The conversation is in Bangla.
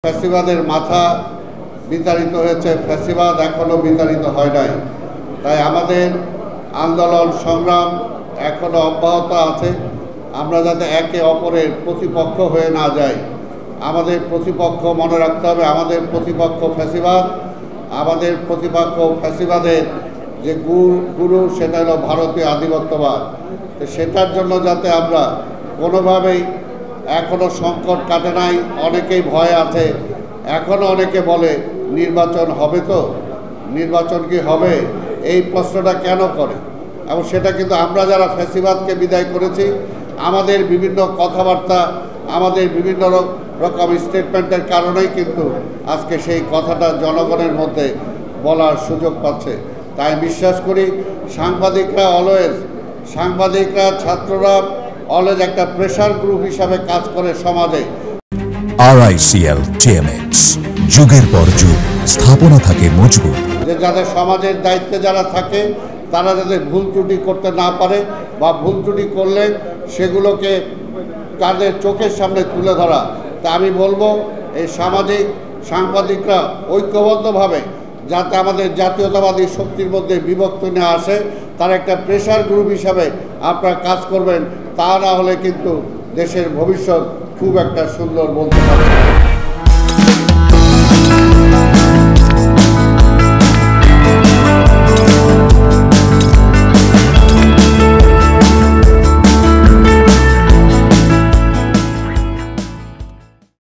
ফ্যাসিবাদের মাথা বিতাড়িত হয়েছে, ফ্যাসিবাদ এখনো বিতাড়িত হয় নাই। তাই আমাদের আন্দোলন সংগ্রাম এখনো অব্যাহত আছে। আমরা যাতে একে অপরের প্রতিপক্ষ হয়ে না যাই। আমাদের প্রতিপক্ষ মনে রাখতে হবে, আমাদের প্রতিপক্ষ ফ্যাসিবাদ। আমাদের প্রতিপক্ষ ফ্যাসিবাদের যে গুরু সেটা হলো ভারতীয় আধিপত্যবাদ। তো সেটার জন্য যাতে আমরা কোনোভাবেই, এখনো সংকট কাটে নাই, অনেকেই ভয় আছে। এখনো অনেকে বলে নির্বাচন হবে, তো নির্বাচন কি হবে, এই প্রশ্নটা কেন করে। এবং সেটা কিন্তু আমরা যারা ফ্যাসিবাদকে বিদায় করেছি, আমাদের বিভিন্ন কথাবার্তা, আমাদের বিভিন্ন রকম স্টেটমেন্টের কারণেই কিন্তু আজকে সেই কথাটা জনগণের মধ্যে বলার সুযোগ পাচ্ছে। তাই বিশ্বাস করি সাংবাদিকরা ছাত্ররা অলওয়েজ একটা প্রেশার গ্রুপ হিসাবে কাজ করে সমাজে। RICL TMX, যুগের পর যুগ স্থাপনা থাকে মজবুত। যে যাদের সমাজের দায়িত্বে যারা থাকে তারা যাতে ভুল ত্রুটি করতে না পারে, বা ভুল ত্রুটি করলে সেগুলোকে তাদের চোখের সামনে তুলে ধরা। তা আমি বলবো এই সাংবাদিকরা ঐক্যবদ্ধভাবে যাতে আমাদের জাতীয়তাবাদী শক্তির মধ্যে বিভক্তি নিয়ে আসে, তার একটা প্রেশার গ্রুপ হিসাবে আপনারা কাজ করবেন। তা না হলে কিন্তু দেশের ভবিষ্যৎ খুব একটা সুন্দর বলতে পারবে।